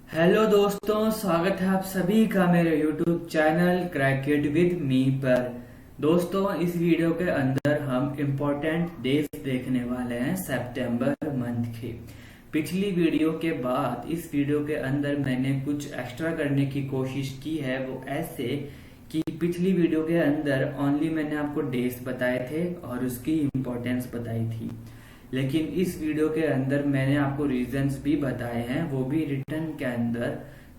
Hello दोस्तों, स्वागत है आप सभी का मेरे YouTube channel crack it with me पर। दोस्तों, इस वीडियो के अंदर हम इम्पोर्टेंट डेज देखने वाले हैं सितंबर मंथ के। पिछली वीडियो के बाद इस वीडियो के अंदर मैंने कुछ एक्स्ट्रा करने की कोशिश की है। वो ऐसे कि पिछली वीडियो के अंदर ओनली मैंने आपको डेज बताए थे और उसकी इम्पोर्टेंस बताई थी, लेकिन इस वीडियो के अंदर मैंने आपको रीजंस भी बताए हैं, वो भी रिटर्न के अंदर,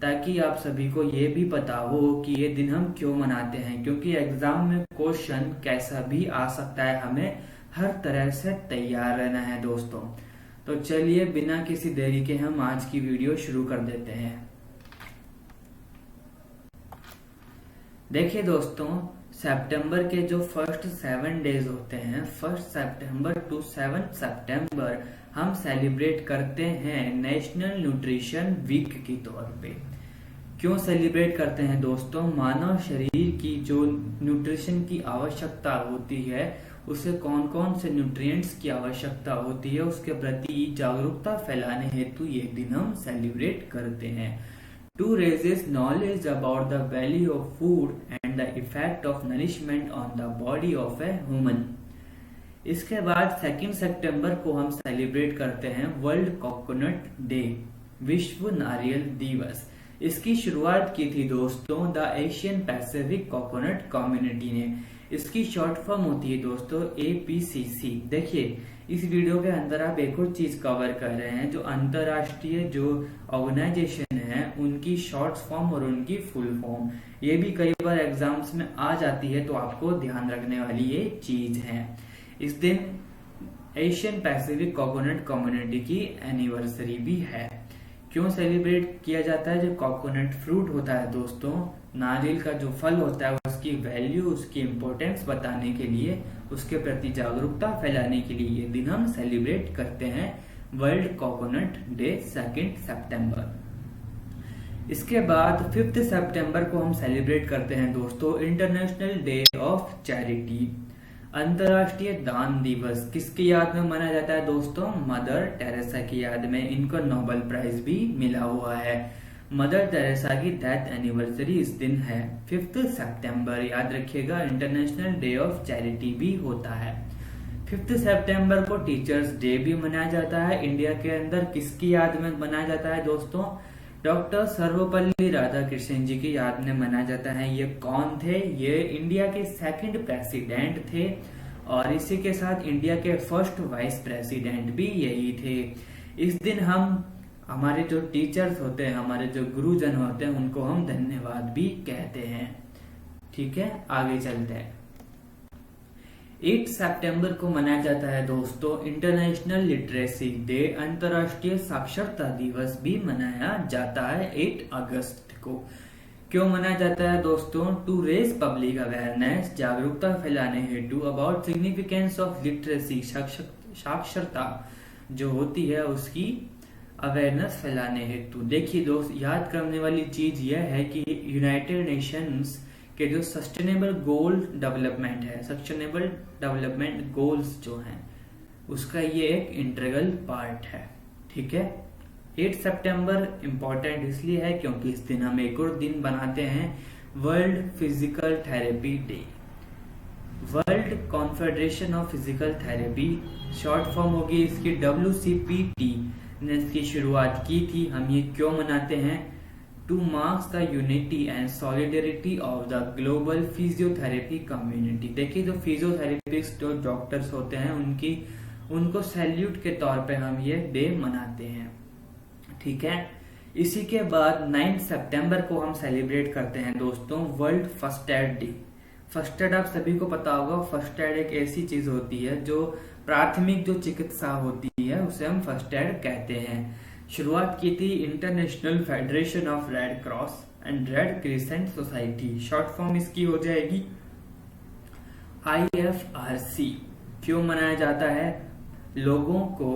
ताकि आप सभी को ये भी पता हो कि ये दिन हम क्यों मनाते हैं। क्योंकि एग्जाम में क्वेश्चन कैसा भी आ सकता है, हमें हर तरह से तैयार रहना है दोस्तों। तो चलिए बिना किसी देरी के हम आज की वीडियो शुरू कर देते हैं। देखिए दोस्तों, सितंबर के जो फर्स्ट 7 डेज होते हैं, 1 सितंबर टू 7 सितंबर, हम सेलिब्रेट करते हैं नेशनल न्यूट्रिशन वीक की तौर पे। क्यों सेलिब्रेट करते हैं दोस्तों? मानव शरीर की जो न्यूट्रिशन की आवश्यकता होती है, उसे कौन कौन से न्यूट्रिएंट्स की आवश्यकता होती है, उसके प्रति जागरूकता फैलाने हेतु ये दिन हम सेलिब्रेट करते हैं। To raises knowledge about the value of food and the effect of nourishment on the body of a human। इसके बाद 2 सितंबर को हम सेलिब्रेट करते हैं वर्ल्ड कोकोनट डे, विश्व नारियल दिवस। इसकी शुरुआत की थी दोस्तों the Asian Pacific coconut community ने। इसकी शॉर्ट फॉर्म होती है दोस्तों APCC। देखिए, इस वीडियो के अंदर आप एक और चीज कवर कर रहे हैं, जो अंतरराष्ट्रीय जो ऑर्गेनाइजेशन है उनकी शॉर्ट फॉर्म और उनकी फुल फॉर्म। ये भी कई बार एग्जाम्स में आ जाती है, तो आपको ध्यान रखने वाली ये चीज है। इस दिन एशियन पैसिफिक कोकोनट कम्युनिटी की एनिवर्सरी भी है। क्यों सेलिब्रेट किया जाता है? जो कोकोनट फ्रूट होता है दोस्तों, नारियल का जो फल होता है, उसकी वैल्यू, उसकी इम्पोर्टेंस बताने के लिए, उसके प्रति जागरूकता फैलाने के लिए ये दिन हम सेलिब्रेट करते हैं वर्ल्ड कोकोनट डे 2 सितंबर। इसके बाद 5 सितंबर को हम सेलिब्रेट करते हैं दोस्तों इंटरनेशनल डे ऑफ चैरिटी, अंतरराष्ट्रीय दान दिवस। किसकी याद में मनाया जाता है दोस्तों? मदर टेरेसा की याद में। इनको नोबेल प्राइज भी मिला हुआ है। मदर टेरेसा की डेथ एनिवर्सरी इस दिन है 5 सितंबर। याद रखिएगा, इंटरनेशनल डे ऑफ चैरिटी भी होता है। 5 सितंबर को टीचर्स डे भी मनाया जाता है। इंडिया के अंदर किसकी याद में मनाया जाता है दोस्तों? डॉक्टर सर्वपल्ली राधाकृष्णन जी की याद में मनाया जाता है। ये कौन थे? ये इंडिया के 2nd प्रेसिडेंट थे, और इसी के साथ इंडिया के 1st वाइस प्रेसिडेंट भी यही थे। इस दिन हम हमारे जो टीचर्स होते हैं, हमारे जो गुरुजन होते हैं, उनको हम धन्यवाद भी कहते हैं। ठीक है, आगे चलते हैं। 8 सितंबर को मनाया जाता है दोस्तों इंटरनेशनल लिटरेसी डे, अंतरराष्ट्रीय साक्षरता दिवस भी मनाया जाता है 8 अगस्त को। क्यों मनाया जाता है दोस्तों? टू रेज पब्लिक अवेयरनेस, जागरूकता फैलाने हेतु अबाउट सिग्निफिकेंस ऑफ लिटरेसी, साक्षरता जो होती है उसकी अवेयरनेस फैलाने हेतु। देखिए दोस्त, याद करने वाली चीज यह है कि यूनाइटेड नेशंस के जो सस्टेनेबल गोल डेवलपमेंट है, सस्टेनेबल डेवलपमेंट गोल्स जो हैं, उसका ये एक इंटीग्रल पार्ट है। ठीक है, 8 सितंबर इंपॉर्टेंट इसलिए है क्योंकि इस दिन हम एक और दिन बनाते हैं world physical therapy day. World confederation of physical therapy short form होगी इसकी WCPT ने इसकी शुरुआत की थी। हम ये क्यों मनाते हैं? Two marks the unity and solidarity of the global physiotherapy community. देखिए, जो फिजियोथेरेपिस्ट जो डॉक्टर्स होते हैं, उनको सैल्यूट के तौर पे हम ये डे मनाते हैं। ठीक है, इसी के बाद 9 सितंबर को हम सेलिब्रेट करते हैं दोस्तों world first aid day. First aid आप सभी को पता होगा, फर्स्ट एड एक ऐसी चीज होती है जो प्राथमिक जो चिकित्सा होती है, उसे हम फर्स्ट एड कहते हैं। शुरुआत की थी international federation of red cross and red crescent society. Short form इसकी हो जाएगी IFRC। क्यों मनाया जाता है? लोगों को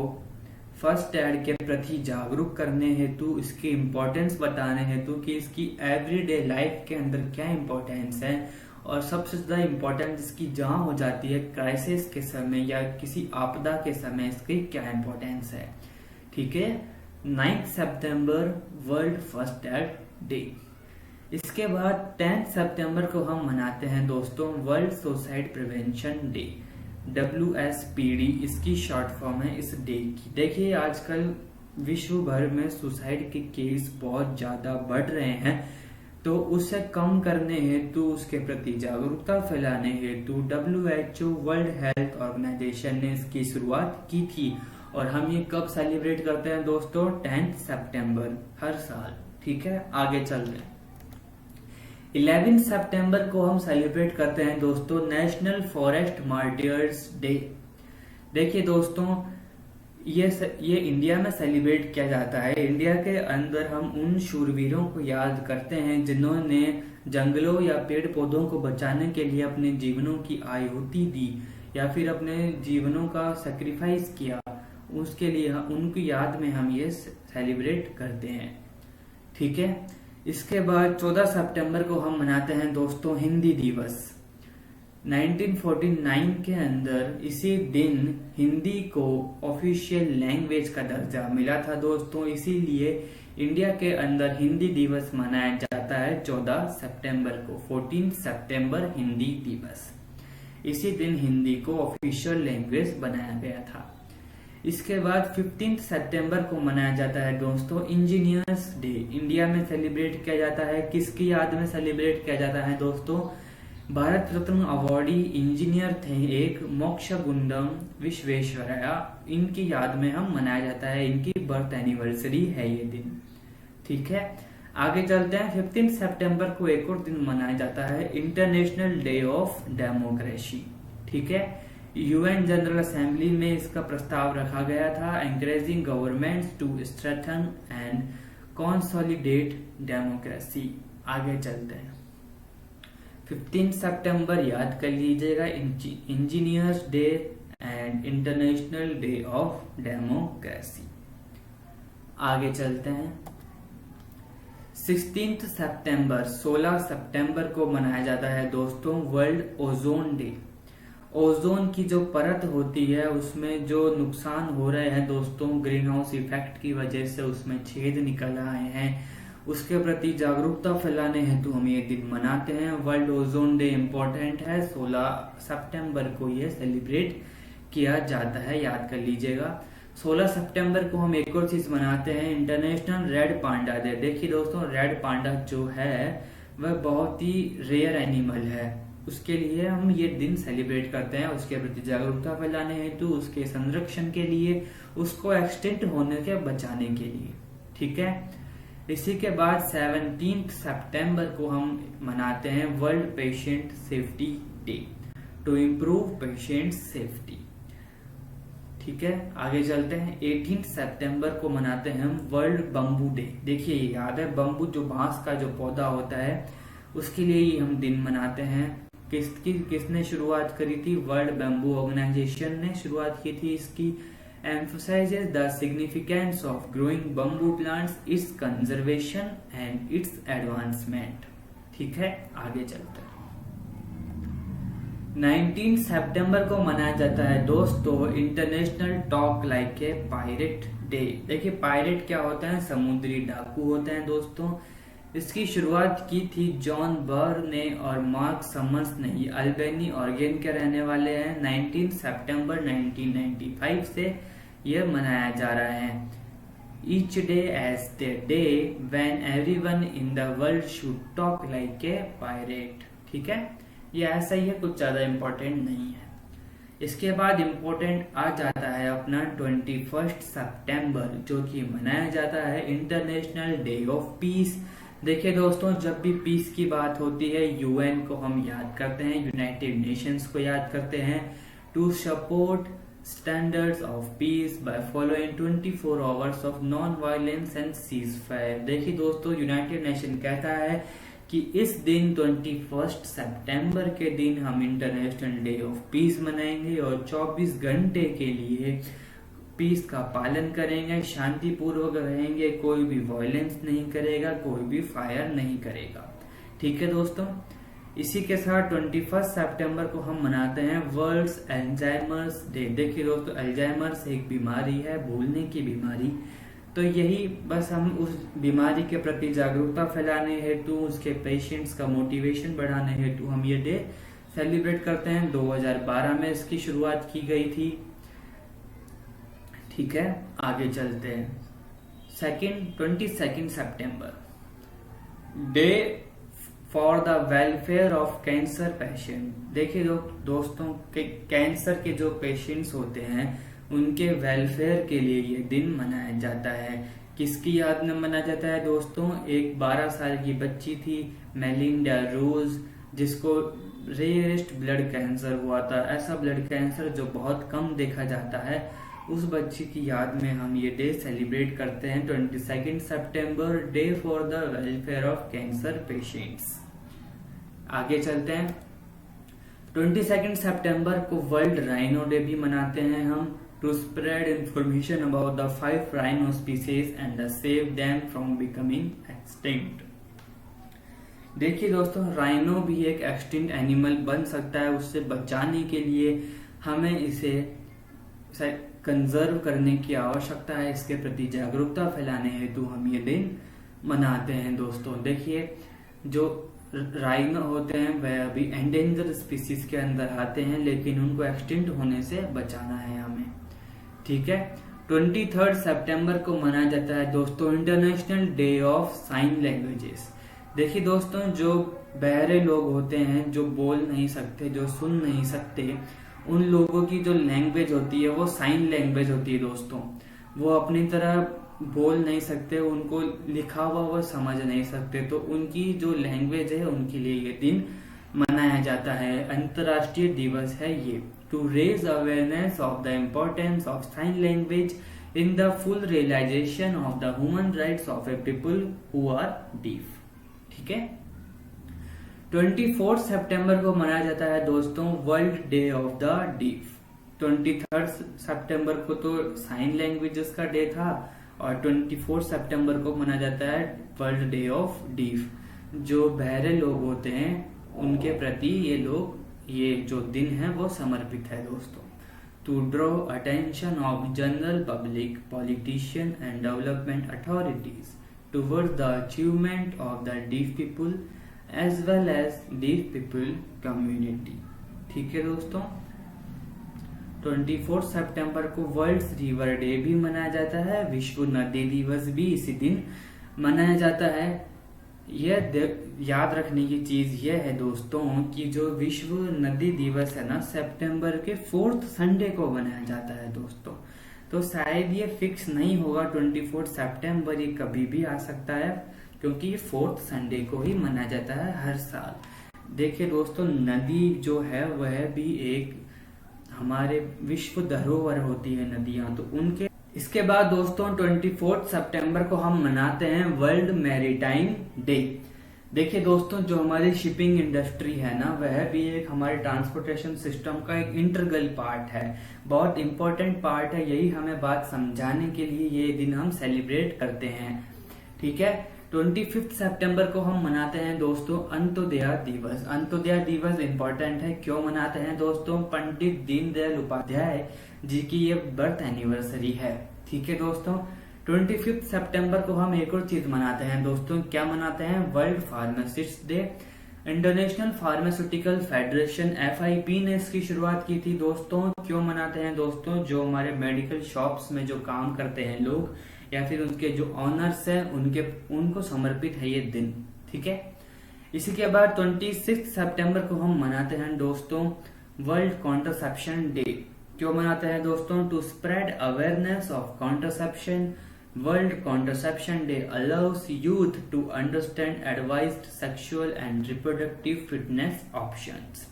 फर्स्ट एड के प्रति जागरूक करने हेतु, इसकी इम्पोर्टेंस बताने हेतु कि इसकी एवरीडे लाइफ के अंदर क्या इम्पोर्टेंस है, और सबसे ज्यादा इम्पोर्टेंस इसकी जहां हो जाती है क्राइसिस के समय या किसी आपदा के समय, इसकी क्या इम्पोर्टेंस है। ठीक है, 9 सितंबर वर्ल्ड फर्स्ट एड डे। इसके बाद 10 सितंबर को हम मनाते हैं दोस्तों world suicide prevention day, WSPD इसकी शॉर्ट फॉर्म है इस डे की। देखिए आजकल विश्व भर में सुसाइड के केस बहुत ज्यादा बढ़ रहे हैं, तो उसे कम करने हेतु उसके प्रति जागरूकता फैलाने हेतु WHO वर्ल्ड हेल्थ ऑर्गेनाइजेशन ने इसकी शुरुआत की थी। और हम ये कब सेलिब्रेट करते हैं दोस्तों? 10 सितंबर हर साल। ठीक है, आगे चल रहे हैं। 11 सितंबर को हम सेलिब्रेट करते हैं दोस्तों नेशनल फॉरेस्ट मार्टियर्स डे। देखिए दोस्तों ये इंडिया में सेलिब्रेट किया जाता है। इंडिया के अंदर हम उन शूरवीरों को याद करते हैं जिन्होंने जंगलों या पेड़ पौधों को बचाने के लिए अपने जीवनों की आहुति दी या फिर अपने जीवनों का सेक्रीफाइस किया। उसके लिए उनकी याद में हम ये सेलिब्रेट करते हैं। ठीक है, इसके बाद 14 सितंबर को हम मनाते हैं दोस्तों हिंदी दिवस। 1949 के अंदर इसी दिन हिंदी को ऑफिशियल लैंग्वेज का दर्जा मिला था दोस्तों, इसीलिए इंडिया के अंदर हिंदी दिवस मनाया जाता है 14 सितंबर को। 14 सितंबर हिंदी दिवस, इसी दिन हिंदी को ऑफिशियल लैंग्वेज बनाया गया था। इसके बाद 15 सितंबर को मनाया जाता है दोस्तों इंजीनियर्स डे। इंडिया में सेलिब्रेट किया जाता है, किसकी याद में सेलिब्रेट किया जाता है दोस्तों? भारत रत्न अवार्डी इंजीनियर थे एक मोक्षगुंडम विश्वेश्वरैया, इनकी याद में हम मनाया जाता है, इनकी बर्थ एनिवर्सरी है ये दिन। ठीक है, आगे चलते हैं। 15 सितंबर को एक और दिन मनाया जाता है इंटरनेशनल डे ऑफ डेमोक्रेसी। ठीक है, UN जनरल असेंबली में इसका प्रस्ताव रखा गया था, encouraging governments to strengthen and consolidate democracy. आगे चलते हैं। 15 सितंबर याद कर लीजिएगा engineers day and international day of democracy. आगे चलते हैं। 16 सितंबर 16 सितंबर को मनाया जाता है दोस्तों वर्ल्ड ओजोन डे। ओजोन की जो परत होती है उसमें जो नुकसान हो रहे हैं दोस्तों ग्रीन हाउस इफेक्ट की वजह से उसमें छेद निकल आए हैं, उसके प्रति जागरूकता फैलाने हेतु हम ये दिन मनाते हैं। वर्ल्ड ओजोन डे इम्पोर्टेंट है, 16 सितंबर को ये सेलिब्रेट किया जाता है, याद कर लीजिएगा। 16 सितंबर को हम एक और चीज मनाते हैं इंटरनेशनल रेड पांडा डे। देखिए दोस्तों रेड पांडा जो है वह बहुत ही रेयर एनिमल है, उसके लिए हम ये दिन सेलिब्रेट करते हैं, उसके प्रति जागरूकता फैलाने हेतु, उसके संरक्षण के लिए, उसको एक्सटिंक्ट होने के बचाने के लिए। ठीक है, इसी के बाद 17 सितंबर को हम मनाते हैं world patient safety day to improve patient safety. ठीक है, आगे चलते हैं। 18 सितंबर को मनाते हैं हम वर्ल्ड बम्बू डे। देखिए याद है बम्बू जो बांस का जो पौधा होता है उसके लिए ही हम दिन मनाते हैं। किसने शुरुआत करी थी? वर्ल्ड बैम्बू ऑर्गेनाइजेशन ने शुरुआत की थी इसकी। emphasizes the significance of growing bamboo plants, its conservation and its advancement। ठीक है, आगे चलते हैं। 19 सितंबर को मनाया जाता है दोस्तों international talk like a pirate day. देखिए पायरेट क्या होता है? समुद्री डाकू होते हैं दोस्तों। इसकी शुरुआत की थी जॉन बर्र ने और मार्क समर्स ने, ये अल्बेनी ऑर्गेन के रहने वाले हैं। 19 सितंबर 1995 से यह मनाया जा रहा है। Each day as the day when everyone in the world should talk like a pirate. ठीक है, ये ऐसा ही है, कुछ ज्यादा इम्पोर्टेंट नहीं है। इसके बाद इम्पोर्टेंट आ जाता है अपना 21 सितंबर जो कि मनाया जाता है इंटरनेशनल डे ऑफ पीस। देखिए दोस्तों जब भी पीस की बात होती है UN को हम याद करते हैं, यूनाइटेड नेशंस को याद करते हैं। To support standards of peace by following 24 hours of non violence and cease fire. देखिए दोस्तों यूनाइटेड नेशन कहता है कि इस दिन 21 सितंबर के दिन हम इंटरनेशनल डे ऑफ पीस मनाएंगे और 24 घंटे के लिए पीस का पालन करेंगे, शांति पूर्वक रहेंगे, कोई भी वायलेंस नहीं करेगा, कोई भी फायर नहीं करेगा। ठीक है दोस्तों, इसी के साथ 21 सितंबर को हम मनाते हैं वर्ल्ड अल्जाइमर्स डे। देखिए दोस्तों अल्जाइमर्स एक बीमारी है, भूलने की बीमारी, तो यही बस हम उस बीमारी के प्रति जागरूकता फैलाने हेतु, उसके पेशेंट्स का मोटिवेशन बढ़ाने हेतु हम ये डे सेलिब्रेट करते हैं। 2012 में इसकी शुरुआत की गई थी। ठीक है, आगे चलते हैं। 22 सितंबर, day for the welfare of cancer patient. देखिए दोस्तों, कैंसर के जो पेशेंट्स होते हैं उनके वेलफेयर के लिए ये दिन मनाया जाता है। किसकी याद में मनाया जाता है दोस्तों? एक 12 साल की बच्ची थी, मेलिंडा रोज, जिसको रेयरेस्ट ब्लड कैंसर हुआ था। ऐसा ब्लड कैंसर जो बहुत कम देखा जाता है, उस बच्ची की याद में हम ये डे सेलिब्रेट करते हैं। 22 सितंबर, day for the welfare of cancer patients. आगे चलते हैं। 22 सितंबर को वर्ल्ड राइनो डे भी मनाते हैं हम, to spread information about the 5 rhino species and save them from becoming extinct. देखिए दोस्तों, राइनो भी एक एक्सटिंक्ट एनिमल बन सकता है। उससे बचाने के लिए हमें इसे कंजर्व करने की आवश्यकता है। इसके प्रति जागरूकता फैलाने हेतु हम ये दिन मनाते हैं दोस्तों। देखिए, जो राइनो होते हैं वह अभी एंडेंजर स्पीसीज के अंदर आते हैं, लेकिन उनको एक्सटिंक्ट होने से बचाना है हमें। ठीक है, 23 सितंबर को मनाया जाता है दोस्तों international day of sine languages. देखिए दोस्तों, जो बहरे लोग होते हैं, जो बोल नहीं सकते, जो सुन नहीं सकते, उन लोगों की जो लैंग्वेज होती है वो साइन लैंग्वेज होती है दोस्तों। वो अपनी तरह बोल नहीं सकते, उनको लिखा हुआ वो समझ नहीं सकते, तो उनकी जो लैंग्वेज है उनके लिए ये दिन मनाया जाता है। अंतर्राष्ट्रीय दिवस है ये, to raise awareness of the importance of sign language in the full realization of the human rights of a people who are deaf. ठीक है, 24 सितंबर को मनाया जाता है दोस्तों world day of the deaf. 23 सितंबर को तो साइन लैंग्वेजेस का डे था, और 24 सितंबर को मनाया जाता है वर्ल्ड डे ऑफ डीफ। जो बहरे लोग होते हैं उनके प्रति ये जो दिन है वो समर्पित है दोस्तों। To draw attention of general public, politician and development authorities towards the achievement of the deaf people as well as deaf people community. ठीक है दोस्तों, 24 सितंबर को वर्ल्ड रिवर डे भी मनाया जाता है। विश्व नदी दिवस भी इसी दिन मनाया जाता है। यह याद रखने की चीज यह है दोस्तों कि जो विश्व नदी दिवस है ना, सितंबर के 4th संडे को मनाया जाता है दोस्तों। तो शायद ये फिक्स नहीं होगा 24 सितंबर, ये कभी भी आ सकता है, क्योंकि ये 4th संडे को ही मनाया जाता है हर साल। देखिए दोस्तों, नदी जो है वह भी एक हमारे विश्व धरोहर होती है नदियां, तो उनके इसके बाद दोस्तों 24 सितंबर को हम मनाते हैं वर्ल्ड मैरीटाइम डे। देखिए दोस्तों, जो हमारी शिपिंग इंडस्ट्री है ना, वह भी एक हमारे ट्रांसपोर्टेशन सिस्टम का एक इंटीग्रल पार्ट है, बहुत इंपॉर्टेंट पार्ट है। यही हमें बात समझाने के लिए ये दिन हम सेलिब्रेट करते हैं। ठीक है, 25 सितंबर को हम मनाते हैं दोस्तों अंत्योदय दिवस। अंत्योदय दिवस इंपॉर्टेंट है, क्यों मनाते हैं दोस्तों? पंडित दीनदयाल उपाध्याय जी की ये बर्थ एनिवर्सरी है। ठीक है दोस्तों, 25 सितंबर को हम एक और चीज मनाते हैं दोस्तों। क्या मनाते हैं? World pharmacist day. International pharmaceutical federation FIP ने इसकी शुरुआत की थी दोस्तों। क्यों मनाते हैं दोस्तों? जो हमारे मेडिकल शॉप्स में जो काम करते हैं लोग, या फिर उनके जो ऑनर्स हैं, उनको समर्पित है ये दिन। ठीक है, इसी के बाद 26 सितंबर को हम मनाते हैं दोस्तों वर्ल्ड कॉन्ट्रासेप्शन डे। क्यों मनाते हैं दोस्तों? To spread awareness of contraception. World contraception day allows youth to understand advised sexual and reproductive fitness options.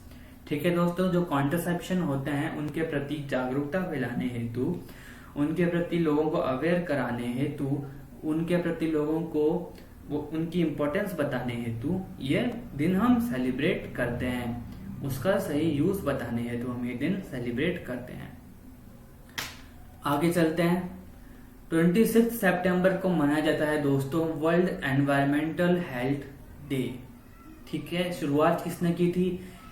ठीक है दोस्तों, जो कॉन्ट्रासेप्शन होते हैं उनके प्रति जागरूकता फैलाने हेतु, उनके प्रति लोगों को अवेयर कराने हेतु, उनके प्रति लोगों को उनकी इम्पोर्टेंस बताने हेतु ये दिन हम सेलिब्रेट करते हैं। उसका सही यूज बताने हेतु हम ये दिन सेलिब्रेट करते हैं। आगे चलते हैं। 26 सितंबर को मनाया जाता है दोस्तों वर्ल्ड एनवायरमेंटल हेल्थ डे। ठीक है, शुरुआत किसने की थी?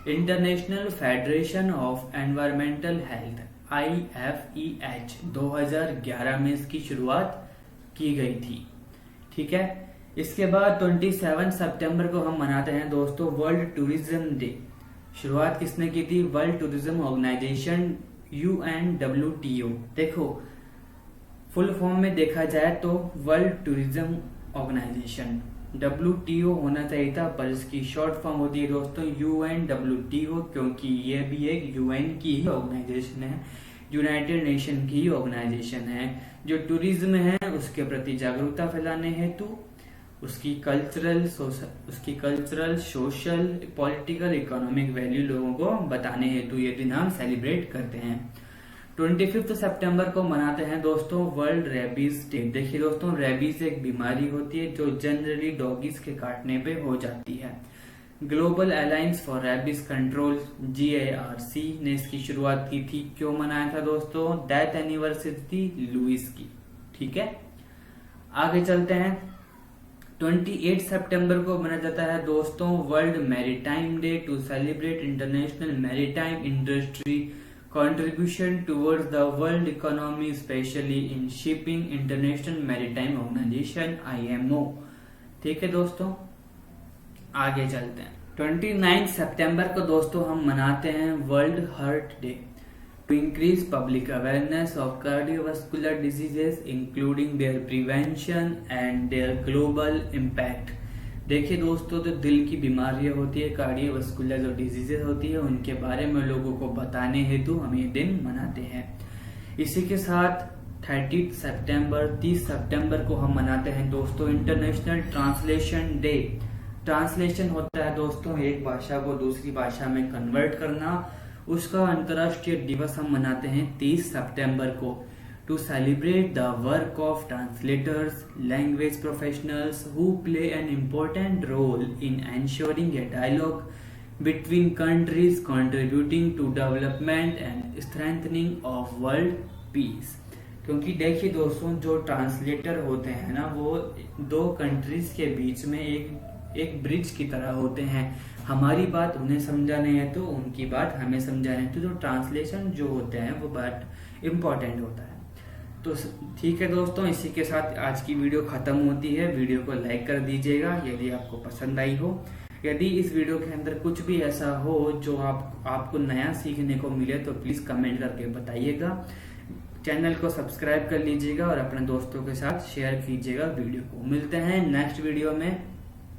International federation of environmental health IFEH 2011 में इसकी शुरुआत की गई थी। ठीक है, इसके बाद 27 सितंबर को हम मनाते हैं दोस्तों वर्ल्ड टूरिज्म डे। शुरुआत किसने की थी? World tourism organization UNWTO। देखो फुल फॉर्म में देखा जाए तो वर्ल्ड टूरिज्म ऑर्गेनाइजेशन WTO होना चाहिए था, पर इसकी शॉर्ट फॉर्म होती है दोस्तों UNWTO, क्योंकि ये भी एक UN की ही ऑर्गेनाइजेशन है, यूनाइटेड नेशन की ही ऑर्गेनाइजेशन है, जो टूरिज्म है उसके प्रति जागरूकता फैलाने हेतु उसकी cultural, social, political, economic value लोगों को बताने हेतु ये दिन हम सेलिब्रेट करते हैं। 25 सितंबर को मनाते हैं दोस्तों वर्ल्ड रेबीज डे। देखिए दोस्तों, रेबीज एक बीमारी होती है जो जनरली डॉगीज के काटने पे हो जाती है। Global alliance for rabies control GARC ने इसकी शुरुआत की थी। क्यों मनाया था दोस्तों? डेथ एनिवर्सरी थी लुइस की। ठीक है, आगे चलते हैं। 28 सितंबर को मनाया जाता है दोस्तों world maritime day to celebrate international maritime industry contribution towards the world economy, especially in shipping, international maritime organization IMO। ठीक है दोस्तों, आगे चलते हैं। 29 सितंबर को दोस्तों हम मनाते हैं world heart day to increase public awareness of cardiovascular diseases including their prevention and their global impact. देखिए दोस्तों, जो दिल की बीमारियां होती है, कार्डियोवास्कुलर जो डिजीजेस होती है, उनके बारे में लोगों को बताने हेतु हम ये दिन मनाते हैं। इसी के साथ 30 सितंबर को हम मनाते हैं दोस्तों इंटरनेशनल ट्रांसलेशन डे। ट्रांसलेशन होता है दोस्तों एक भाषा को दूसरी भाषा में कन्वर्ट करना। उसका अंतर्राष्ट्रीय दिवस हम मनाते हैं 30 सितंबर को to celebrate the work of translators, language professionals who play an important role in ensuring a dialogue between countries, contributing to development and strengthening of world peace। क्योंकि देखिए दोस्तों, जो ट्रांसलेटर होते हैं ना, वो दो कंट्रीज के बीच में एक ब्रिज की तरह होते हैं। हमारी बात उन्हें समझाने है तो उनकी बात हमें समझाने है, तो जो ट्रांसलेशन जो होते हैं वो बात इम्पोर्टेंट होता है। तो ठीक है दोस्तों, इसी के साथ आज की वीडियो खत्म होती है। वीडियो को लाइक कर दीजिएगा यदि आपको पसंद आई हो। यदि इस वीडियो के अंदर कुछ भी ऐसा हो जो आपको नया सीखने को मिले तो प्लीज कमेंट करके बताइएगा। चैनल को सब्सक्राइब कर लीजिएगा और अपने दोस्तों के साथ शेयर कीजिएगा वीडियो को। मिलते हैं नेक्स्ट वीडियो में।